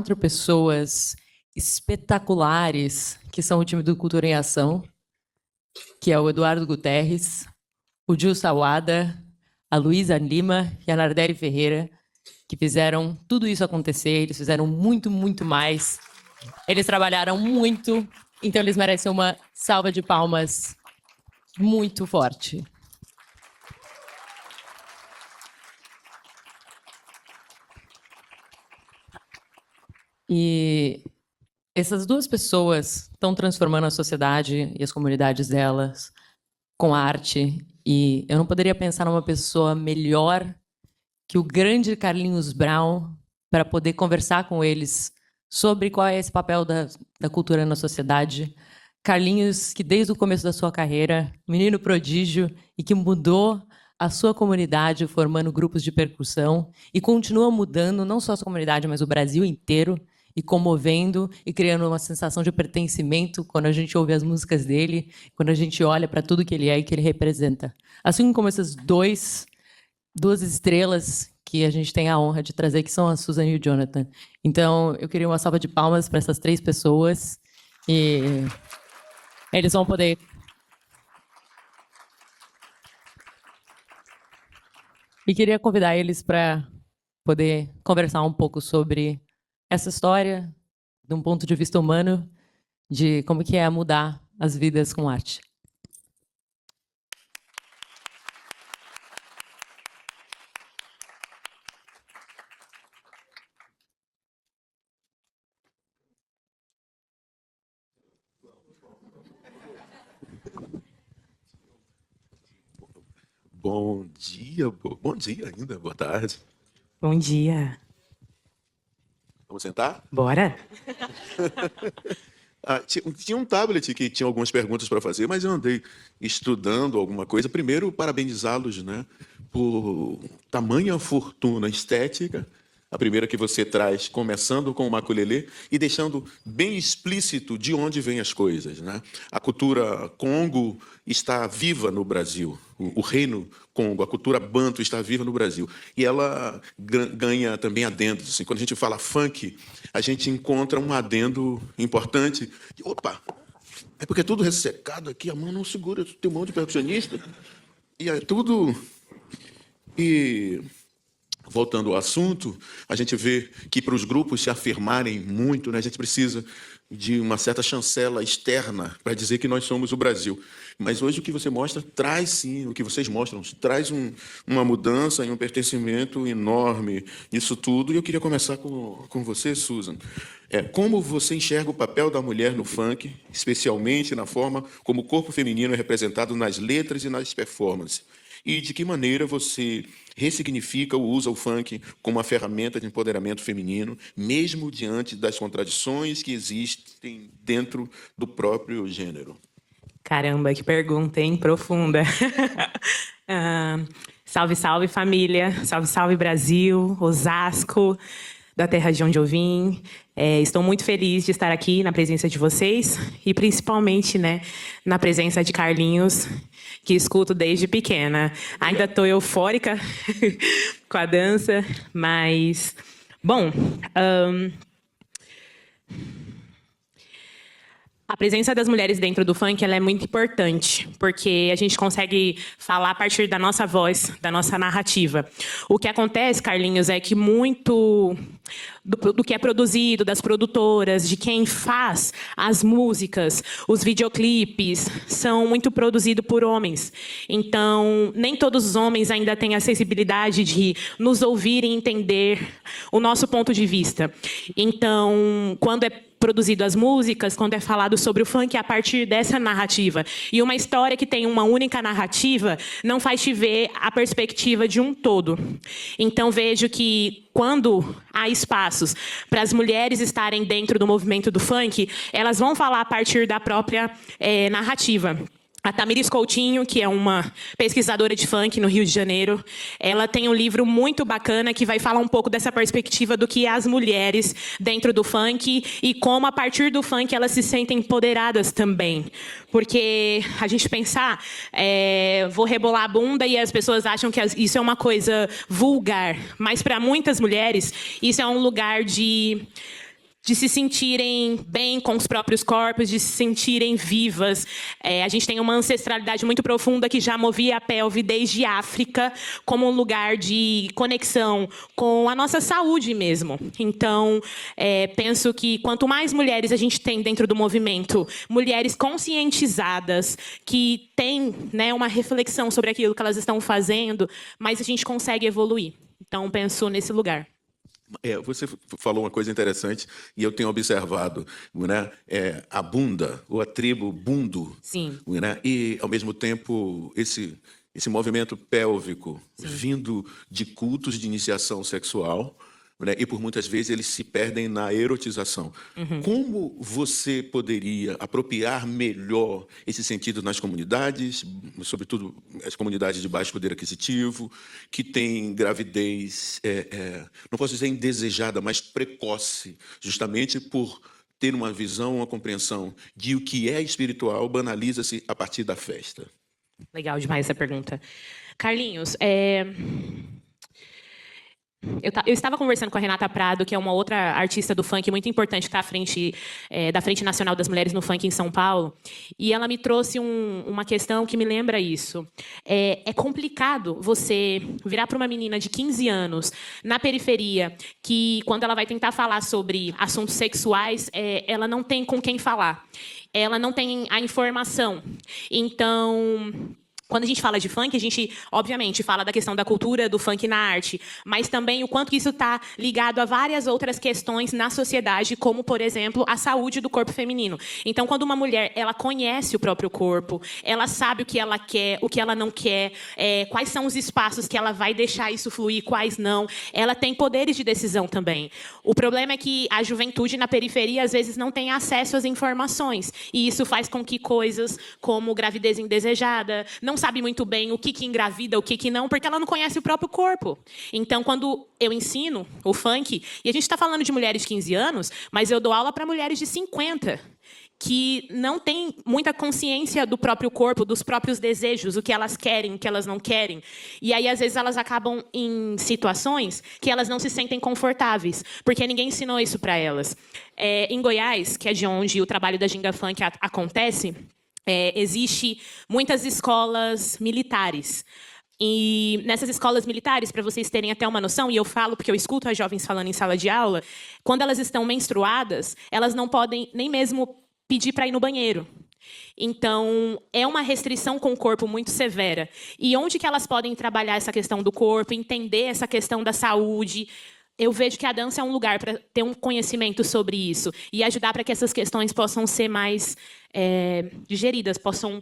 4 pessoas espetaculares que são o time do Cultura em Ação, que é o Eduardo Guterres, o Gil Sawada, a Luísa Lima e a Narderi Ferreira, que fizeram tudo isso acontecer. Eles fizeram muito, muito mais. Eles trabalharam muito, então eles merecem uma salva de palmas muito forte. E essas 2 pessoas estão transformando a sociedade e as comunidades delas com arte. E eu não poderia pensar numa pessoa melhor que o grande Carlinhos Brown para poder conversar com eles sobre qual é esse papel da cultura na sociedade. Carlinhos, que desde o começo da sua carreira, menino prodígio e que mudou a sua comunidade formando grupos de percussão e continua mudando não só a sua comunidade, mas o Brasil inteiro, e comovendo e criando uma sensação de pertencimento quando a gente ouve as músicas dele, quando a gente olha para tudo que ele é e que ele representa. Assim como essas duas estrelas que a gente tem a honra de trazer, que são a Susan e o Jonathan. Então, eu queria uma salva de palmas para essas 3 pessoas. E eles vão poder... E queria convidar eles para poder conversar um pouco sobre essa história, de um ponto de vista humano, de como que é mudar as vidas com arte. Bom dia ainda, boa tarde. Bom dia. Vamos sentar? Bora? Tinha um tablet que tinha algumas perguntas para fazer, mas eu andei estudando alguma coisa. Primeiro, parabenizá-los, né, por tamanha fortuna estética. A primeira que você traz, começando com o maculelê e deixando bem explícito de onde vêm as coisas, né? A cultura Congo está viva no Brasil. O reino Congo, a cultura Banto está viva no Brasil. E ela ganha também adendos. Assim, quando a gente fala funk, a gente encontra um adendo importante. Opa! É porque é tudo ressecado aqui, a mão não segura, tem um monte de percussionista. E é tudo... E... Voltando ao assunto, a gente vê que para os grupos se afirmarem muito, né, a gente precisa de uma certa chancela externa para dizer que nós somos o Brasil. Mas hoje o que você mostra traz, sim, o que vocês mostram, traz uma mudança e um pertencimento enorme, isso tudo. E eu queria começar com você, Susan. Como você enxerga o papel da mulher no funk, especialmente na forma como o corpo feminino é representado nas letras e nas performances? E de que maneira você ressignifica ou usa o funk como uma ferramenta de empoderamento feminino, mesmo diante das contradições que existem dentro do próprio gênero? Caramba, que pergunta, hein? Profunda. Salve, salve, família. Salve, salve, Brasil, Osasco, da terra de onde eu vim. Estou muito feliz de estar aqui na presença de vocês e, principalmente, né, na presença de Carlinhos, que escuto desde pequena. Ainda estou eufórica com a dança, mas... Bom... A presença das mulheres dentro do funk ela é muito importante, porque a gente consegue falar a partir da nossa voz, da nossa narrativa. O que acontece, Carlinhos, é que muito do que é produzido, das produtoras, de quem faz as músicas, os videoclipes, são muito produzidos por homens. Então, nem todos os homens ainda têm a sensibilidade de nos ouvir e entender o nosso ponto de vista. Então, quando é produzido as músicas, quando é falado sobre o funk, é a partir dessa narrativa. E uma história que tem uma única narrativa não faz te ver a perspectiva de um todo. Então, vejo que quando há espaços para as mulheres estarem dentro do movimento do funk, elas vão falar a partir da própria narrativa. A Tamiris Coutinho, que é uma pesquisadora de funk no Rio de Janeiro, ela tem um livro muito bacana que vai falar um pouco dessa perspectiva do que é as mulheres dentro do funk e como, a partir do funk, elas se sentem empoderadas também. Porque a gente pensar, vou rebolar a bunda e as pessoas acham que isso é uma coisa vulgar. Mas, para muitas mulheres, isso é um lugar de de se sentirem bem com os próprios corpos, de se sentirem vivas. A gente tem uma ancestralidade muito profunda que já movia a pelve desde África como um lugar de conexão com a nossa saúde mesmo. Então, penso que quanto mais mulheres a gente tem dentro do movimento, mulheres conscientizadas, que têm, né, uma reflexão sobre aquilo que elas estão fazendo, mais a gente consegue evoluir. Então, penso nesse lugar. Você falou uma coisa interessante e eu tenho observado, né? A bunda, ou a tribo bundo, Sim. né? E, ao mesmo tempo, esse movimento pélvico vindo de cultos de iniciação sexual, né? E, por muitas vezes, eles se perdem na erotização. Como você poderia apropriar melhor esse sentido nas comunidades, sobretudo as comunidades de baixo poder aquisitivo, que têm gravidez, não posso dizer indesejada, mas precoce, justamente por ter uma visão, uma compreensão de o que é espiritual banaliza-se a partir da festa? Legal demais essa pergunta. Carlinhos, eu estava conversando com a Renata Prado, que é uma outra artista do funk muito importante, que está à frente da Frente Nacional das Mulheres no Funk em São Paulo, e ela me trouxe uma questão que me lembra isso. É complicado você virar para uma menina de 15 anos, na periferia, que quando ela vai tentar falar sobre assuntos sexuais, ela não tem com quem falar. Ela não tem a informação. Então, quando a gente fala de funk, a gente, obviamente, fala da questão da cultura do funk na arte, mas também o quanto isso está ligado a várias outras questões na sociedade, como, por exemplo, a saúde do corpo feminino. Então, quando uma mulher ela conhece o próprio corpo, ela sabe o que ela quer, o que ela não quer, quais são os espaços que ela vai deixar isso fluir, quais não, ela tem poderes de decisão também. O problema é que a juventude na periferia, às vezes, não tem acesso às informações, e isso faz com que coisas como gravidez indesejada, não sabe muito bem o que engravida, o que não, porque ela não conhece o próprio corpo. Então, quando eu ensino o funk, e a gente está falando de mulheres de 15 anos, mas eu dou aula para mulheres de 50, que não têm muita consciência do próprio corpo, dos próprios desejos, o que elas querem, o que elas não querem. E aí, às vezes, elas acabam em situações que elas não se sentem confortáveis, porque ninguém ensinou isso para elas. Em Goiás, que é de onde o trabalho da Ginga Funk acontece, existe muitas escolas militares. E nessas escolas militares, para vocês terem até uma noção, e eu falo porque eu escuto as jovens falando em sala de aula, quando elas estão menstruadas, elas não podem nem mesmo pedir para ir no banheiro. Então, é uma restrição com o corpo muito severa. E onde que elas podem trabalhar essa questão do corpo, entender essa questão da saúde? Eu vejo que a dança é um lugar para ter um conhecimento sobre isso e ajudar para que essas questões possam ser mais digeridas, possam,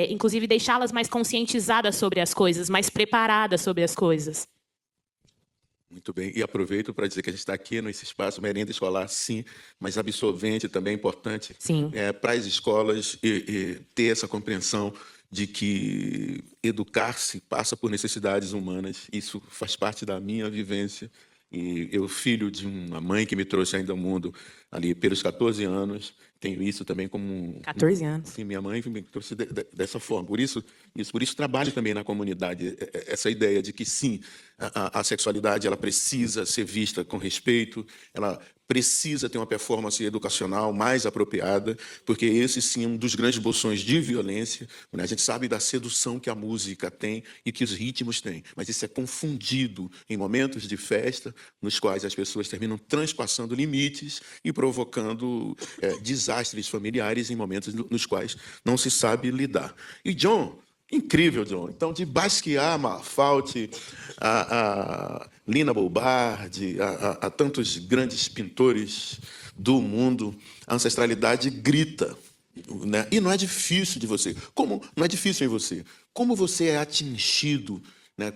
inclusive, deixá-las mais conscientizadas sobre as coisas, mais preparadas sobre as coisas. Muito bem. E aproveito para dizer que a gente está aqui nesse espaço merenda escolar, sim, mas absorvente também é importante para as escolas e ter essa compreensão de que educar-se passa por necessidades humanas. Isso faz parte da minha vivência. E eu, filho de uma mãe que me trouxe ainda ao mundo ali pelos 14 anos, tenho isso também como... 14 anos. Sim, minha mãe me trouxe dessa forma. Por isso trabalho também na comunidade, essa ideia de que, sim, a sexualidade ela precisa ser vista com respeito, ela precisa ter uma performance educacional mais apropriada, porque esse, sim, é um dos grandes bolsões de violência. Né? A gente sabe da sedução que a música tem e que os ritmos têm, mas isso é confundido em momentos de festa, nos quais as pessoas terminam transpassando limites e provocando desastres familiares em momentos nos quais não se sabe lidar. E John, incrível, John. Então, de Basquiat, Malfatti, a Lina Bobardi, a tantos grandes pintores do mundo, a ancestralidade grita. Né? E não é difícil de você. Como não é difícil em você? Como você é atingido, né,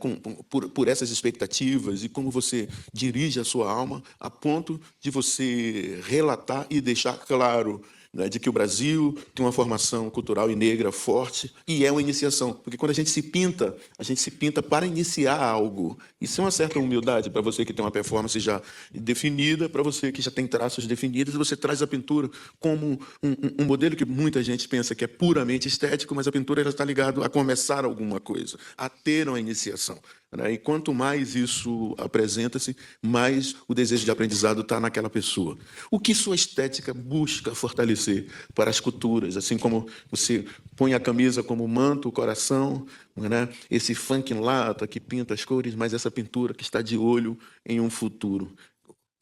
por essas expectativas e como você dirige a sua alma a ponto de você relatar e deixar claro, né, de que o Brasil tem uma formação cultural e negra forte e é uma iniciação. Porque quando a gente se pinta para iniciar algo. Isso é uma certa humildade para você que tem uma performance já definida, para você que já tem traços definidos, e você traz a pintura como um modelo que muita gente pensa que é puramente estético, mas a pintura ela está ligada a começar alguma coisa, a ter uma iniciação. né? E quanto mais isso apresenta-se, mais o desejo de aprendizado está naquela pessoa. O que sua estética busca fortalecer para as culturas, assim como você põe a camisa como manto, o coração, né? Esse funk em lata que pinta as cores, mas essa pintura que está de olho em um futuro.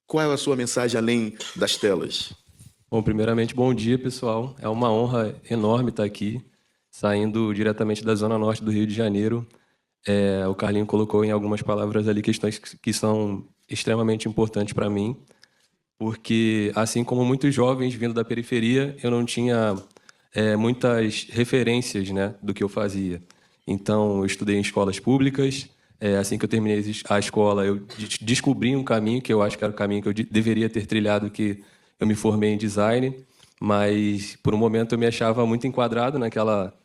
Qual é a sua mensagem além das telas? Bom, primeiramente, bom dia, pessoal. É uma honra enorme estar aqui, saindo diretamente da Zona Norte do Rio de Janeiro. O Carlinho colocou em algumas palavras ali questões que são extremamente importantes para mim, porque, assim como muitos jovens vindo da periferia, eu não tinha muitas referências, né, do que eu fazia. Então, eu estudei em escolas públicas. Assim que eu terminei a escola, eu descobri um caminho que eu acho que era o caminho que eu deveria ter trilhado, que eu me formei em design, mas por um momento eu me achava muito enquadrado naquela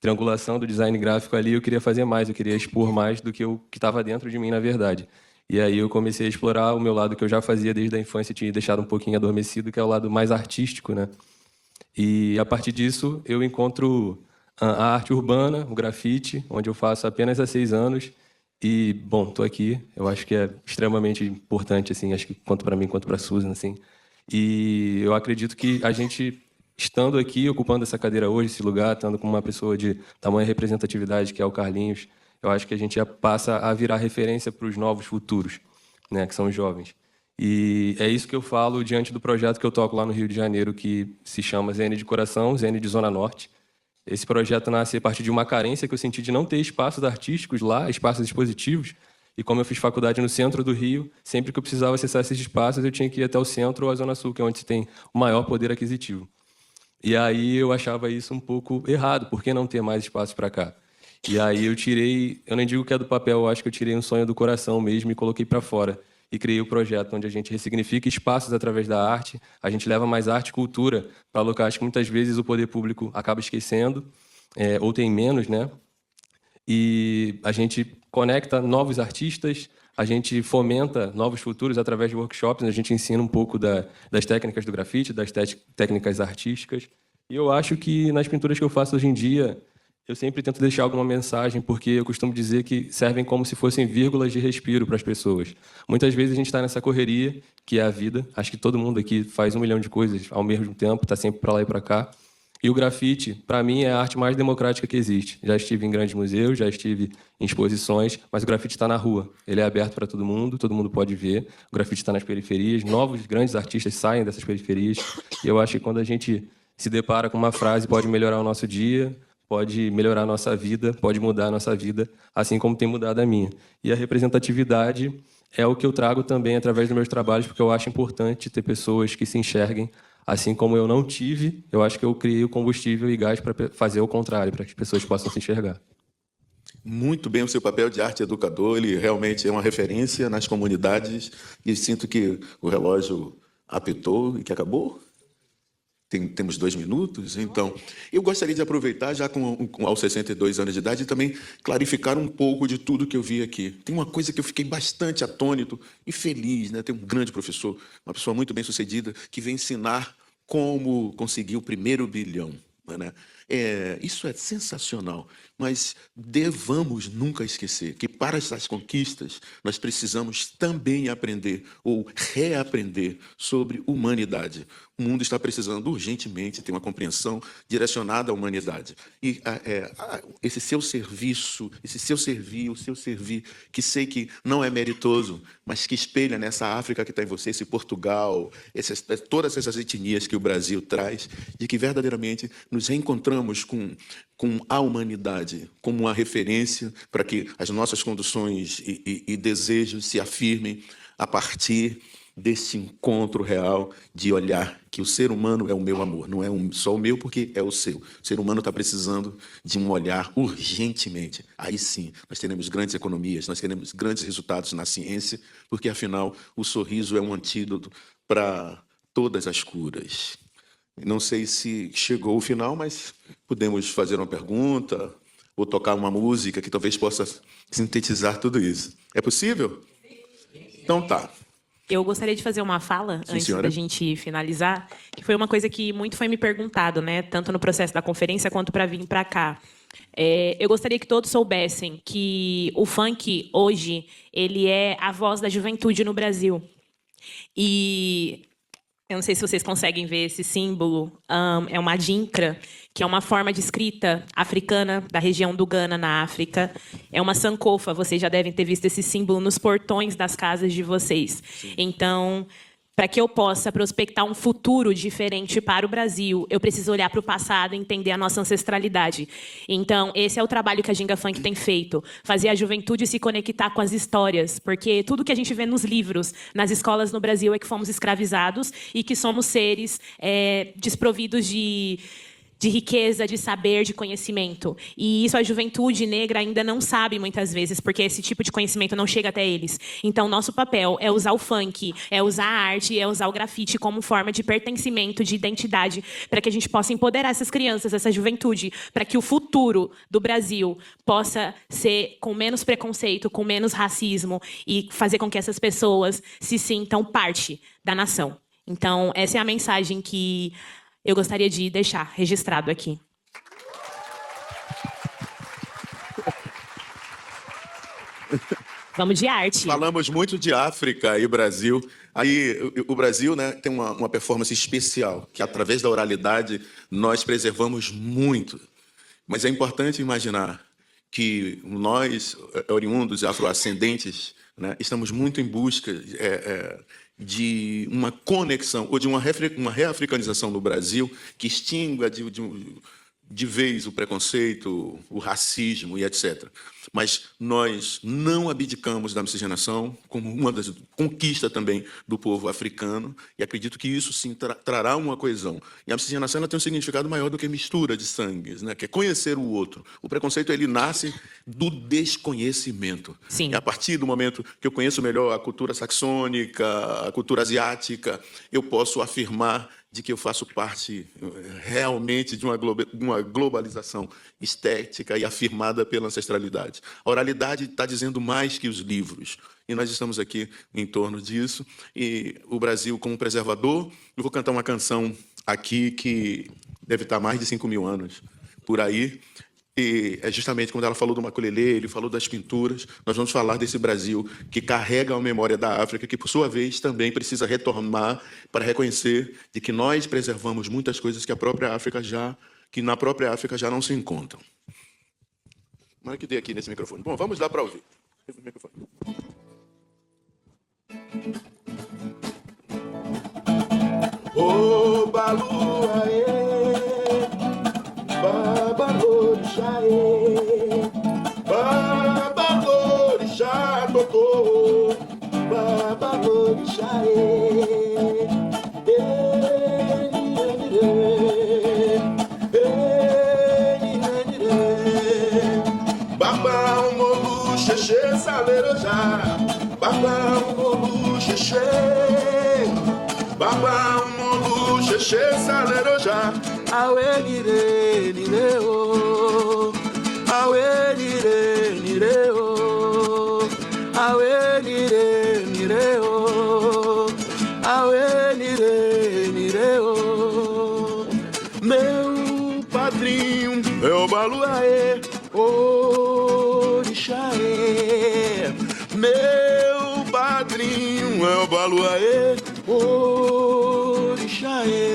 triangulação do design gráfico ali. Eu queria fazer mais, eu queria expor mais do que o que estava dentro de mim, na verdade. E aí eu comecei a explorar o meu lado que eu já fazia desde a infância e tinha deixado um pouquinho adormecido, que é o lado mais artístico, né? E a partir disso eu encontro a arte urbana, o grafite, onde eu faço apenas há 6 anos. E, bom, estou aqui. Eu acho que é extremamente importante, assim, acho que quanto para mim quanto para a Susan, assim. E eu acredito que a gente, estando aqui, ocupando essa cadeira hoje, esse lugar, estando com uma pessoa de tamanha representatividade, que é o Carlinhos, eu acho que a gente já passa a virar referência para os novos futuros, né, que são os jovens. E é isso que eu falo diante do projeto que eu toco lá no Rio de Janeiro, que se chama ZN de Coração, ZN de Zona Norte. Esse projeto nasce a partir de uma carência que eu senti de não ter espaços artísticos lá, espaços expositivos. E como eu fiz faculdade no centro do Rio, sempre que eu precisava acessar esses espaços, eu tinha que ir até o centro ou a Zona Sul, que é onde se tem o maior poder aquisitivo. E aí eu achava isso um pouco errado, por que não ter mais espaços para cá? E aí eu nem digo que é do papel, eu acho que eu tirei um sonho do coração mesmo e coloquei para fora. E criei o projeto onde a gente ressignifica espaços através da arte, a gente leva mais arte e cultura para locais que muitas vezes o poder público acaba esquecendo, ou tem menos, né? E a gente conecta novos artistas, a gente fomenta novos futuros através de workshops, a gente ensina um pouco das técnicas do grafite, das técnicas artísticas. E eu acho que nas pinturas que eu faço hoje em dia, eu sempre tento deixar alguma mensagem, porque eu costumo dizer que servem como se fossem vírgulas de respiro para as pessoas. Muitas vezes a gente está nessa correria, que é a vida. Acho que todo mundo aqui faz 1 milhão de coisas ao mesmo tempo, está sempre para lá e para cá. E o grafite, para mim, é a arte mais democrática que existe. Já estive em grandes museus, já estive em exposições, mas o grafite está na rua. Ele é aberto para todo mundo pode ver. O grafite está nas periferias, novos grandes artistas saem dessas periferias. E eu acho que quando a gente se depara com uma frase, pode melhorar o nosso dia, pode melhorar a nossa vida, pode mudar a nossa vida, assim como tem mudado a minha. E a representatividade é o que eu trago também através dos meus trabalhos, porque eu acho importante ter pessoas que se enxerguem, assim como eu não tive, eu acho que eu criei o combustível e gás para fazer o contrário, para que as pessoas possam se enxergar. Muito bem o seu papel de arte educador, ele realmente é uma referência nas comunidades e sinto que o relógio apitou e que acabou. Temos 2 minutos, então eu gostaria de aproveitar já aos 62 anos de idade e também clarificar um pouco de tudo que eu vi aqui. Tem uma coisa que eu fiquei bastante atônito e feliz, né? Tem um grande professor, uma pessoa muito bem sucedida, que vem ensinar como conseguir o primeiro bilhão, né? Isso é sensacional, mas devamos nunca esquecer que para essas conquistas nós precisamos também aprender ou reaprender sobre humanidade. O mundo está precisando urgentemente ter uma compreensão direcionada à humanidade. E esse seu serviço, esse seu servir, o seu servir, que sei que não é meritoso, mas que espelha nessa África que está em você, esse Portugal, todas essas etnias que o Brasil traz, de que verdadeiramente nos reencontramos com a humanidade como uma referência para que as nossas condições e desejos se afirmem a partir desse encontro real de olhar que o ser humano é o meu amor, não é só o meu porque é o seu. O ser humano está precisando de um olhar urgentemente. Aí sim, nós teremos grandes economias, nós teremos grandes resultados na ciência, porque afinal o sorriso é um antídoto para todas as curas. Não sei se chegou o final, mas podemos fazer uma pergunta ou tocar uma música que talvez possa sintetizar tudo isso. É possível? Então tá. Eu gostaria de fazer uma fala, Sim, antes senhora. da gente finalizar, que foi uma coisa que muito foi me perguntado, né, tanto no processo da conferência quanto para vir para cá. Eu gostaria que todos soubessem que o funk, hoje, ele é a voz da juventude no Brasil. E eu não sei se vocês conseguem ver esse símbolo, é uma adinkra, que é uma forma de escrita africana da região do Ghana, na África. É uma sankofa, vocês já devem ter visto esse símbolo nos portões das casas de vocês. Sim. Então, para que eu possa prospectar um futuro diferente para o Brasil, eu preciso olhar para o passado e entender a nossa ancestralidade. Então, esse é o trabalho que a Ginga Funk tem feito, fazer a juventude se conectar com as histórias, porque tudo que a gente vê nos livros, nas escolas no Brasil, é que fomos escravizados e que somos seres desprovidos de riqueza, de saber, de conhecimento. E isso a juventude negra ainda não sabe muitas vezes, porque esse tipo de conhecimento não chega até eles. Então, nosso papel é usar o funk, é usar a arte, é usar o grafite como forma de pertencimento, de identidade, para que a gente possa empoderar essas crianças, essa juventude, para que o futuro do Brasil possa ser com menos preconceito, com menos racismo e fazer com que essas pessoas se sintam parte da nação. Então, essa é a mensagem que eu gostaria de deixar registrado aqui. Vamos de arte. Falamos muito de África e Brasil. Aí o Brasil, né, tem uma performance especial, que através da oralidade nós preservamos muito. Mas é importante imaginar que nós, oriundos afroascendentes, né, estamos muito em busca de uma conexão ou de uma reafricanização do Brasil que extinga de vez o preconceito, o racismo e etc. Mas nós não abdicamos da miscigenação como uma das conquistas também do povo africano, e acredito que isso sim trará uma coesão. E a miscigenação ela tem um significado maior do que mistura de sangues, né? Que é conhecer o outro. O preconceito ele nasce do desconhecimento. Sim. E a partir do momento que eu conheço melhor a cultura saxônica, a cultura asiática, eu posso afirmar de que eu faço parte realmente de uma globalização estética e afirmada pela ancestralidade. A oralidade está dizendo mais que os livros, e nós estamos aqui em torno disso. E o Brasil, como preservador, eu vou cantar uma canção aqui que deve estar há mais de 5.000 anos, por aí. E é justamente quando ela falou do maculelê, ele falou das pinturas, nós vamos falar desse Brasil que carrega a memória da África, que, por sua vez, também precisa retornar para reconhecer de que nós preservamos muitas coisas que na própria África já não se encontram. Mas que dê aqui nesse microfone. Bom, vamos lá para ouvir. Esse microfone. Ô, Balu, aê! Babalorixá, Babalorixá, tocou, Babalorixá, Babá, molu, xexê, salerojá, Babá, molu, xexê, Babá, molu, xexê, salerojá. Awe nire nire o, awe nire nire o, awe nire nire o, awe nire nire o. Meu padrinho é o Baluaê, orixaê. Meu padrinho é o Baluaê, orixaê.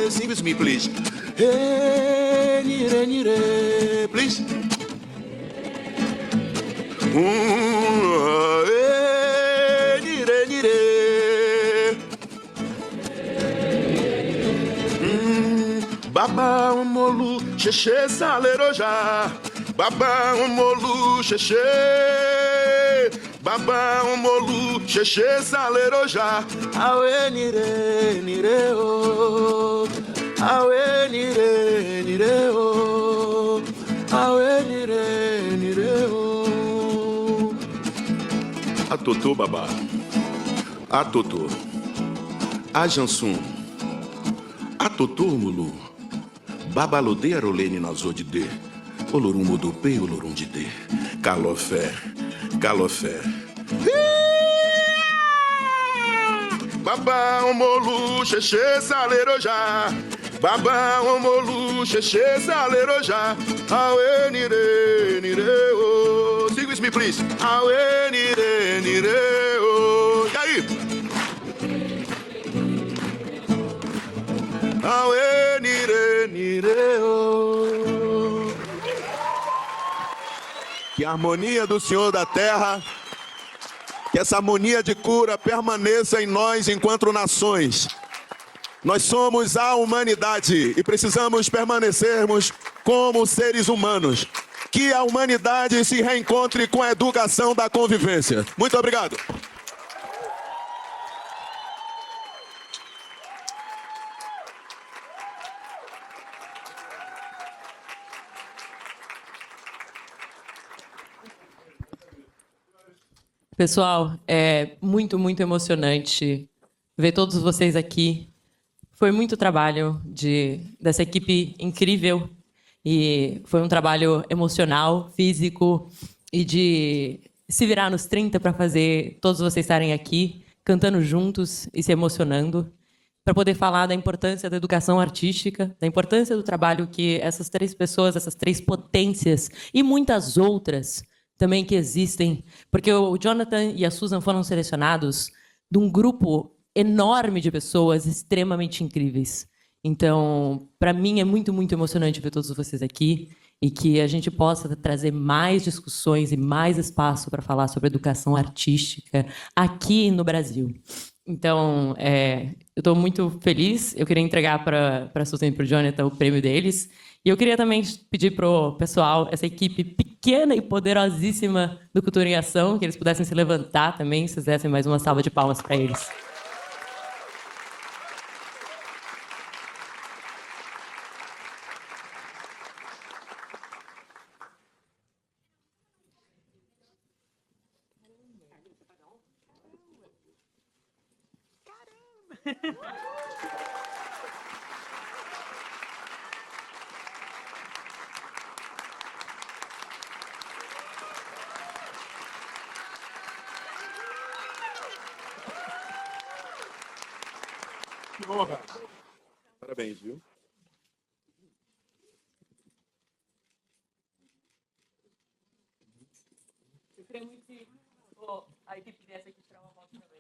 Sing with me, please. Hey, nire, nire, please. Hey, nire, nire. Babá, molu, xexê, salerojá. Babá, molu, xexê. Babá, molu, xexê, salerojá. Aue, nire, nire, oh. Awe nire nire o, awe nire nire o. A Totô babá, a Totô, a Jansum, a Totô mulu, babalode arolene nazodide, olorum modope olorum dide, calofé, calofé. Babá, molu, xexê, salerojá. Babão, omolu, xexê, salerojá. Aue, nire, nire, oh. Sing with me, please. Aue, nire, nire, oh. E aí? Aue, nire, nire, oh. Que a harmonia do Senhor da Terra, que essa harmonia de cura permaneça em nós enquanto nações. Nós somos a humanidade e precisamos permanecermos como seres humanos. Que a humanidade se reencontre com a educação da convivência. Muito obrigado. Pessoal, é muito emocionante ver todos vocês aqui. Foi muito trabalho dessa equipe incrível e foi um trabalho emocional, físico e de se virar nos 30 para fazer todos vocês estarem aqui cantando juntos e se emocionando, para poder falar da importância da educação artística, da importância do trabalho que essas 3 pessoas, essas 3 potências e muitas outras também que existem, porque o Jonathan e a Susan foram selecionados de um grupo enorme de pessoas extremamente incríveis. Então, para mim, é muito emocionante ver todos vocês aqui e que a gente possa trazer mais discussões e mais espaço para falar sobre educação artística aqui no Brasil. Então, eu estou muito feliz. Eu queria entregar para a Susan e para o Jonathan o prêmio deles. E eu queria também pedir para o pessoal, essa equipe pequena e poderosíssima do Cultura em Ação, que eles pudessem se levantar também, se fizessem mais uma salva de palmas para eles. Que honra. Parabéns, viu? Eu queria muito que a equipe dessa aqui tirar uma foto também.